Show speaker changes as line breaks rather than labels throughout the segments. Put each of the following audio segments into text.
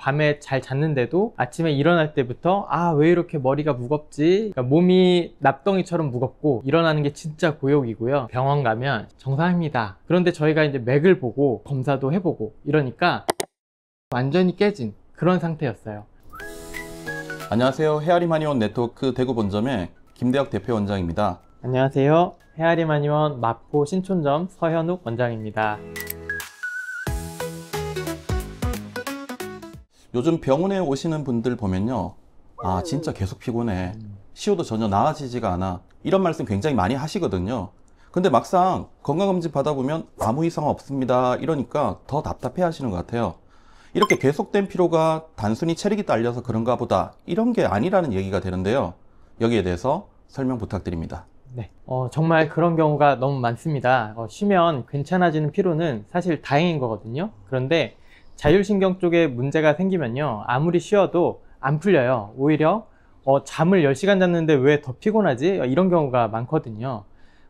밤에 잘 잤는데도 아침에 일어날 때부터 왜 이렇게 머리가 무겁지? 그러니까 몸이 납덩이처럼 무겁고 일어나는 게 진짜 고역이고요. 병원 가면 정상입니다. 그런데 저희가 이제 맥을 보고 검사도 해보고 이러니까 완전히 깨진 그런 상태였어요.
안녕하세요. 헤아림 한의원 네트워크 대구 본점의 김대혁 대표 원장입니다.
안녕하세요. 헤아림 한의원 마포 신촌점 서현욱 원장입니다.
요즘 병원에 오시는 분들 보면요, 진짜 계속 피곤해, 쉬어도 전혀 나아지지가 않아, 이런 말씀 굉장히 많이 하시거든요. 근데 막상 건강검진 받아보면 아무 이상 없습니다 이러니까 더 답답해 하시는 것 같아요. 이렇게 계속된 피로가 단순히 체력이 딸려서 그런가 보다, 이런 게 아니라는 얘기가 되는데요. 여기에 대해서 설명 부탁드립니다.
네, 정말 그런 경우가 너무 많습니다. 쉬면 괜찮아지는 피로는 사실 다행인 거거든요. 그런데 자율신경 쪽에 문제가 생기면요, 아무리 쉬어도 안 풀려요. 오히려 잠을 10시간 잤는데 왜 더 피곤하지? 이런 경우가 많거든요.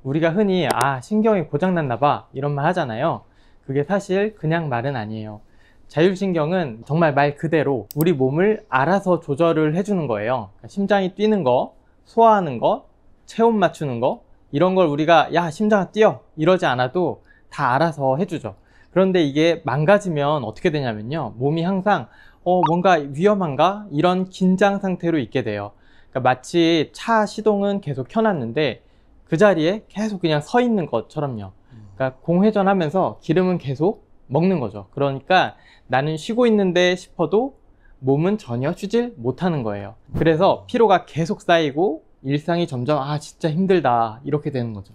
우리가 흔히 신경이 고장났나 봐 이런 말 하잖아요. 그게 사실 그냥 말은 아니에요. 자율신경은 정말 말 그대로 우리 몸을 알아서 조절을 해주는 거예요. 그러니까 심장이 뛰는 거, 소화하는 거, 체온 맞추는 거, 이런 걸 우리가 야 심장아 뛰어 이러지 않아도 다 알아서 해주죠. 그런데 이게 망가지면 어떻게 되냐면요, 몸이 항상 뭔가 위험한가? 이런 긴장 상태로 있게 돼요. 그러니까 마치 차 시동은 계속 켜놨는데 그 자리에 계속 그냥 서 있는 것처럼요. 그러니까 공회전하면서 기름은 계속 먹는 거죠. 그러니까 나는 쉬고 있는데 싶어도 몸은 전혀 쉬질 못하는 거예요. 그래서 피로가 계속 쌓이고 일상이 점점 진짜 힘들다 이렇게 되는 거죠.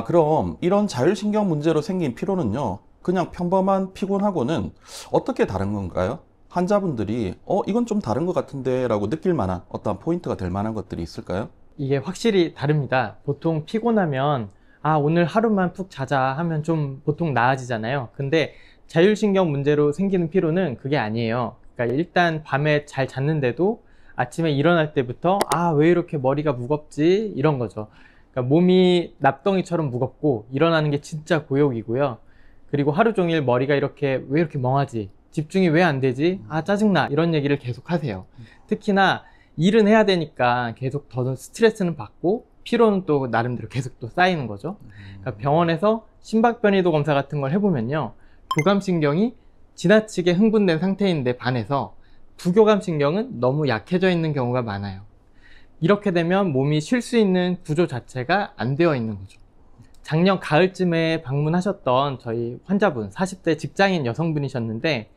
그럼 이런 자율신경 문제로 생긴 피로는요, 그냥 평범한 피곤하고는 어떻게 다른 건가요? 환자분들이 이건 좀 다른 것 같은데 라고 느낄 만한 어떤 포인트가 될 만한 것들이 있을까요?
이게 확실히 다릅니다. 보통 피곤하면 오늘 하루만 푹 자자 하면 좀 보통 나아지잖아요. 근데 자율신경 문제로 생기는 피로는 그게 아니에요. 그러니까 일단 밤에 잘 잤는데도 아침에 일어날 때부터 왜 이렇게 머리가 무겁지? 이런 거죠. 그러니까 몸이 납덩이처럼 무겁고 일어나는 게 진짜 고역이고요. 그리고 하루 종일 머리가 왜 이렇게 멍하지? 집중이 왜 안 되지? 짜증나. 이런 얘기를 계속 하세요. 특히나 일은 해야 되니까 계속 더 스트레스는 받고 피로는 또 나름대로 계속 또 쌓이는 거죠. 그러니까 병원에서 심박변이도 검사 같은 걸 해보면요, 교감신경이 지나치게 흥분된 상태인데 반해서 부교감신경은 너무 약해져 있는 경우가 많아요. 이렇게 되면 몸이 쉴 수 있는 구조 자체가 안 되어 있는 거죠. 작년 가을쯤에 방문하셨던 저희 환자분, 40대 직장인 여성분이셨는데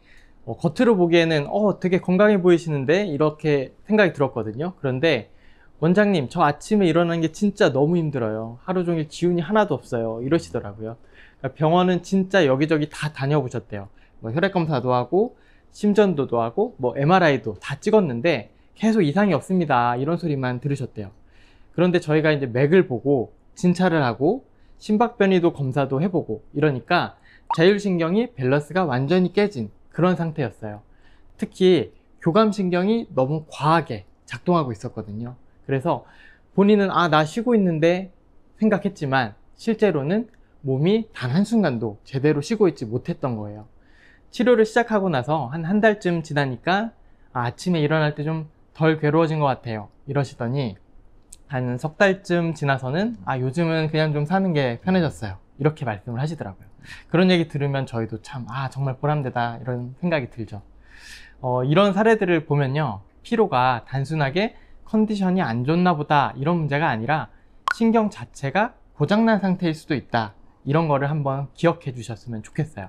겉으로 보기에는 되게 건강해 보이시는데 이렇게 생각이 들었거든요. 그런데 원장님, 저 아침에 일어나는 게 진짜 너무 힘들어요. 하루 종일 기운이 하나도 없어요. 이러시더라고요. 그러니까 병원은 진짜 여기저기 다 다녀보셨대요. 혈액검사도 하고 심전도도 하고 MRI도 다 찍었는데 계속 이상이 없습니다 이런 소리만 들으셨대요. 그런데 저희가 이제 맥을 보고 진찰을 하고 심박변이도 검사도 해보고 이러니까 자율신경이 밸런스가 완전히 깨진 그런 상태였어요. 특히 교감신경이 너무 과하게 작동하고 있었거든요. 그래서 본인은 나 쉬고 있는데 생각했지만 실제로는 몸이 단 한순간도 제대로 쉬고 있지 못했던 거예요. 치료를 시작하고 나서 한 달쯤 지나니까 아침에 일어날 때 좀 덜 괴로워진 것 같아요 이러시더니 한 석 달쯤 지나서는 요즘은 그냥 좀 사는 게 편해졌어요 이렇게 말씀을 하시더라고요. 그런 얘기 들으면 저희도 참 정말 보람되다 이런 생각이 들죠. 이런 사례들을 보면요, 피로가 단순하게 컨디션이 안 좋나 보다 이런 문제가 아니라 신경 자체가 고장난 상태일 수도 있다, 이런 거를 한번 기억해 주셨으면 좋겠어요.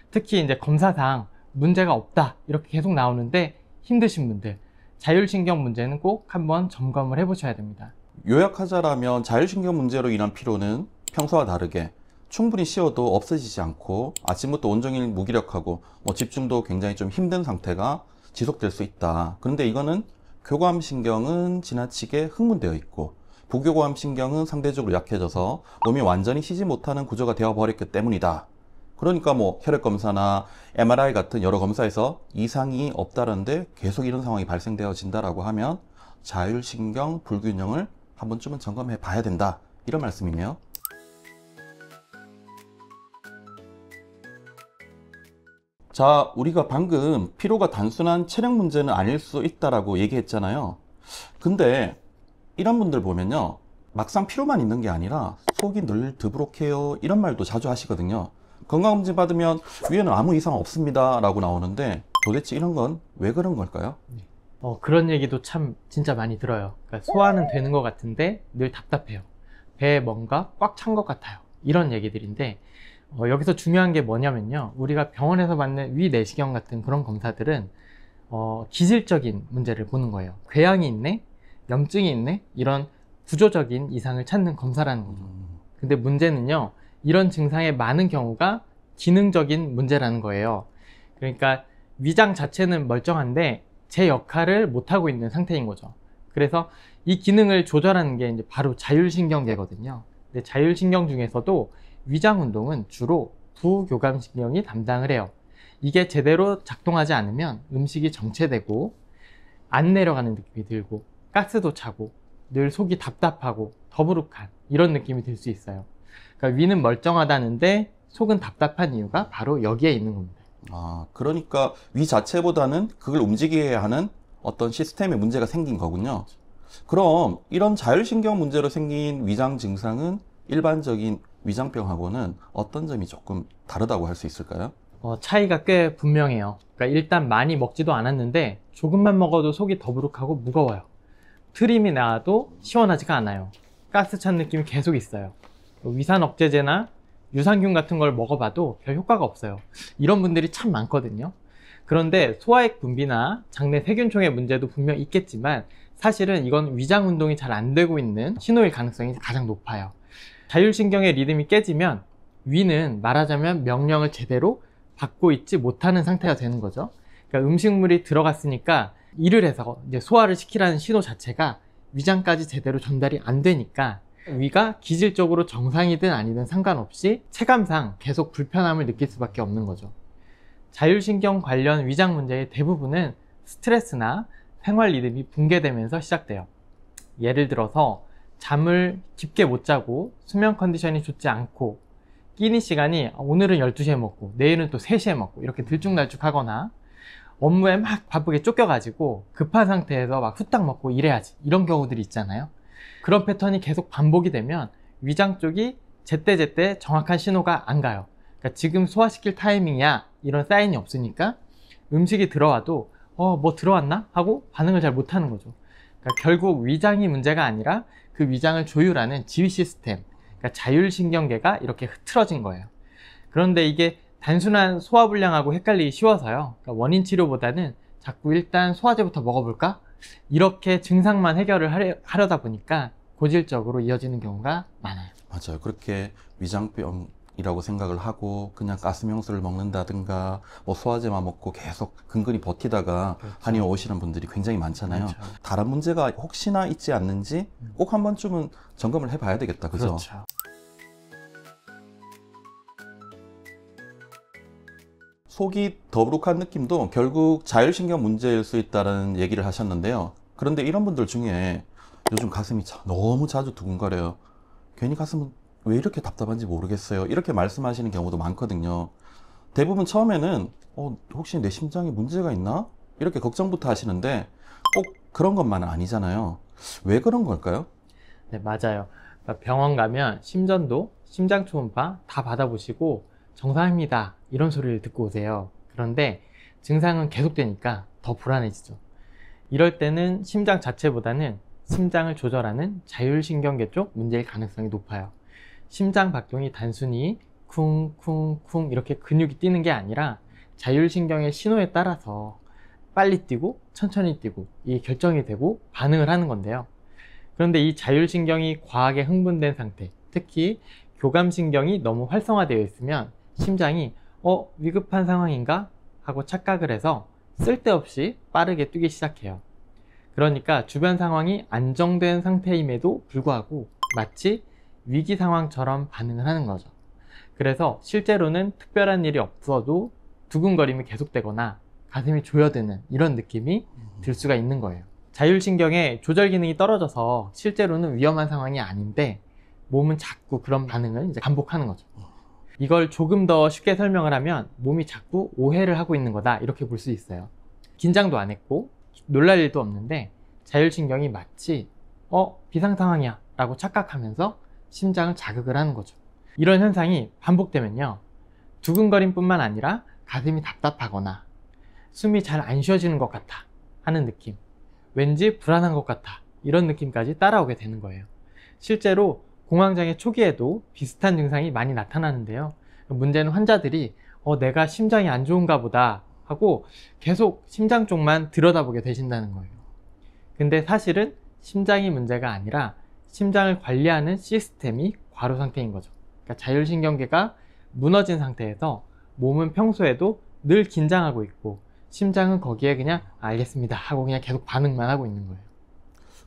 특히 이제 검사상 문제가 없다 이렇게 계속 나오는데 힘드신 분들, 자율신경 문제는 꼭 한번 점검을 해 보셔야 됩니다.
요약하자라면 자율신경 문제로 인한 피로는 평소와 다르게 충분히 쉬어도 없어지지 않고 아침부터 온종일 무기력하고 집중도 굉장히 좀 힘든 상태가 지속될 수 있다. 그런데 이거는 교감신경은 지나치게 흥분되어 있고 부교감신경은 상대적으로 약해져서 몸이 완전히 쉬지 못하는 구조가 되어 버렸기 때문이다. 그러니까 혈액검사나 MRI 같은 여러 검사에서 이상이 없다는데 계속 이런 상황이 발생되어진다라고 하면 자율신경 불균형을 한 번쯤은 점검해 봐야 된다, 이런 말씀이네요. 자, 우리가 방금 피로가 단순한 체력 문제는 아닐 수 있다라고 얘기했잖아요. 근데 이런 분들 보면요, 막상 피로만 있는 게 아니라 속이 늘 더부룩해요, 이런 말도 자주 하시거든요. 건강검진 받으면 위에는 아무 이상 없습니다 라고 나오는데, 도대체 이런 건 왜 그런 걸까요?
그런 얘기도 참 진짜 많이 들어요. 그러니까 소화는 되는 것 같은데 늘 답답해요. 배에 뭔가 꽉 찬 것 같아요. 이런 얘기들인데, 여기서 중요한 게 뭐냐면요, 우리가 병원에서 받는 위 내시경 같은 그런 검사들은 기질적인 문제를 보는 거예요. 궤양이 있네, 염증이 있네, 이런 구조적인 이상을 찾는 검사라는 거죠. 근데 문제는요, 이런 증상의 많은 경우가 기능적인 문제라는 거예요. 그러니까 위장 자체는 멀쩡한데 제 역할을 못하고 있는 상태인 거죠. 그래서 이 기능을 조절하는 게 이제 바로 자율신경계거든요. 근데 자율신경 중에서도 위장 운동은 주로 부교감신경이 담당을 해요. 이게 제대로 작동하지 않으면 음식이 정체되고 안 내려가는 느낌이 들고 가스도 차고 늘 속이 답답하고 더부룩한 이런 느낌이 들 수 있어요. 그러니까 위는 멀쩡하다는데 속은 답답한 이유가 바로 여기에 있는 겁니다.
그러니까 위 자체보다는 그걸 움직이게 하는 어떤 시스템에 문제가 생긴 거군요. 그럼 이런 자율신경 문제로 생긴 위장 증상은 일반적인 위장병하고는 어떤 점이 조금 다르다고 할 수 있을까요?
차이가 꽤 분명해요. 그러니까 일단 많이 먹지도 않았는데 조금만 먹어도 속이 더부룩하고 무거워요. 트림이 나와도 시원하지가 않아요. 가스 찬 느낌이 계속 있어요. 위산 억제제나 유산균 같은 걸 먹어봐도 별 효과가 없어요. 이런 분들이 참 많거든요. 그런데 소화액 분비나 장내 세균총의 문제도 분명 있겠지만 사실은 이건 위장 운동이 잘 안 되고 있는 신호일 가능성이 가장 높아요. 자율신경의 리듬이 깨지면 위는 말하자면 명령을 제대로 받고 있지 못하는 상태가 되는 거죠. 그러니까 음식물이 들어갔으니까 일을 해서 이제 소화를 시키라는 신호 자체가 위장까지 제대로 전달이 안 되니까 위가 기질적으로 정상이든 아니든 상관없이 체감상 계속 불편함을 느낄 수밖에 없는 거죠. 자율신경 관련 위장 문제의 대부분은 스트레스나 생활 리듬이 붕괴되면서 시작돼요. 예를 들어서 잠을 깊게 못 자고 수면 컨디션이 좋지 않고 끼니 시간이 오늘은 12시에 먹고 내일은 또 3시에 먹고 이렇게 들쭉날쭉 하거나 업무에 막 바쁘게 쫓겨가지고 급한 상태에서 막 후딱 먹고 이래야지 이런 경우들이 있잖아요. 그런 패턴이 계속 반복이 되면 위장 쪽이 제때제때 정확한 신호가 안 가요. 그러니까 지금 소화시킬 타이밍이야 이런 사인이 없으니까 음식이 들어와도 뭐 들어왔나? 하고 반응을 잘 못하는 거죠. 그러니까 결국 위장이 문제가 아니라 그 위장을 조율하는 지휘 시스템, 그러니까 자율신경계가 이렇게 흐트러진 거예요. 그런데 이게 단순한 소화불량하고 헷갈리기 쉬워서요. 그러니까 원인 치료보다는 자꾸 일단 소화제부터 먹어볼까? 이렇게 증상만 해결을 하려다 보니까 고질적으로 이어지는 경우가 많아요.
맞아요. 그렇게 위장병이라고 생각을 하고 그냥 가스명수를 먹는다든가 뭐 소화제만 먹고 계속 근근히 버티다가
그렇죠.
한의원 오시는 분들이 굉장히 많잖아요.
그렇죠.
다른 문제가 혹시나 있지 않는지 꼭 한 번쯤은 점검을 해봐야 되겠다. 그죠?
그렇죠.
속이 더부룩한 느낌도 결국 자율신경 문제일 수 있다는 얘기를 하셨는데요. 그런데 이런 분들 중에 요즘 가슴이 너무 자주 두근거려요. 괜히 가슴은 왜 이렇게 답답한지 모르겠어요. 이렇게 말씀하시는 경우도 많거든요. 대부분 처음에는 혹시 내 심장에 문제가 있나? 이렇게 걱정부터 하시는데 꼭 그런 것만은 아니잖아요. 왜 그런 걸까요?
네, 맞아요. 그러니까 병원 가면 심전도, 심장 초음파 다 받아보시고 정상입니다 이런 소리를 듣고 오세요. 그런데 증상은 계속되니까 더 불안해지죠. 이럴 때는 심장 자체보다는 심장을 조절하는 자율신경계 쪽 문제일 가능성이 높아요. 심장 박동이 단순히 쿵쿵쿵 이렇게 근육이 뛰는 게 아니라 자율신경의 신호에 따라서 빨리 뛰고 천천히 뛰고 이게 결정이 되고 반응을 하는 건데요. 그런데 이 자율신경이 과하게 흥분된 상태, 특히 교감신경이 너무 활성화되어 있으면 심장이 위급한 상황인가? 하고 착각을 해서 쓸데없이 빠르게 뛰기 시작해요. 그러니까 주변 상황이 안정된 상태임에도 불구하고 마치 위기 상황처럼 반응을 하는 거죠. 그래서 실제로는 특별한 일이 없어도 두근거림이 계속되거나 가슴이 조여드는 이런 느낌이 들 수가 있는 거예요. 자율신경의 조절 기능이 떨어져서 실제로는 위험한 상황이 아닌데 몸은 자꾸 그런 반응을 이제 반복하는 거죠. 이걸 조금 더 쉽게 설명을 하면 몸이 자꾸 오해를 하고 있는 거다, 이렇게 볼 수 있어요. 긴장도 안 했고 놀랄 일도 없는데 자율신경이 마치 비상 상황이야 라고 착각하면서 심장을 자극을 하는 거죠. 이런 현상이 반복되면요, 두근거림 뿐만 아니라 가슴이 답답하거나 숨이 잘 안 쉬어지는 것 같아 하는 느낌, 왠지 불안한 것 같아, 이런 느낌까지 따라오게 되는 거예요. 실제로 공황장애 초기에도 비슷한 증상이 많이 나타나는데요, 문제는 환자들이 내가 심장이 안 좋은가 보다 하고 계속 심장 쪽만 들여다보게 되신다는 거예요. 근데 사실은 심장이 문제가 아니라 심장을 관리하는 시스템이 과로 상태인 거죠. 그러니까 자율신경계가 무너진 상태에서 몸은 평소에도 늘 긴장하고 있고 심장은 거기에 그냥 알겠습니다 하고 그냥 계속 반응만 하고 있는 거예요.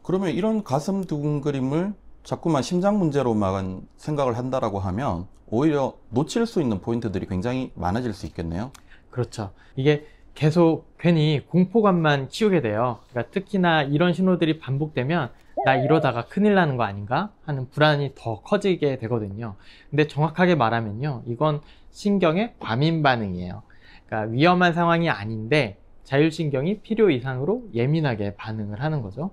그러면 이런 가슴 두근거림을 자꾸만 심장 문제로만 생각을 한다라고 하면 오히려 놓칠 수 있는 포인트들이 굉장히 많아질 수 있겠네요.
그렇죠. 이게 계속 괜히 공포감만 키우게 돼요. 그러니까 특히나 이런 신호들이 반복되면 나 이러다가 큰일 나는 거 아닌가 하는 불안이 더 커지게 되거든요. 근데 정확하게 말하면요, 이건 신경의 과민 반응이에요. 그러니까 위험한 상황이 아닌데 자율신경이 필요 이상으로 예민하게 반응을 하는 거죠.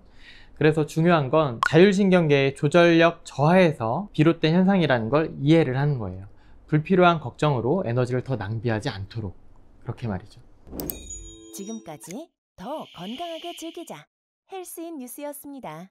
그래서 중요한 건 자율신경계의 조절력 저하에서 비롯된 현상이라는 걸 이해를 하는 거예요. 불필요한 걱정으로 에너지를 더 낭비하지 않도록, 그렇게 말이죠.
지금까지 더 건강하게 즐기자 헬스인 뉴스였습니다.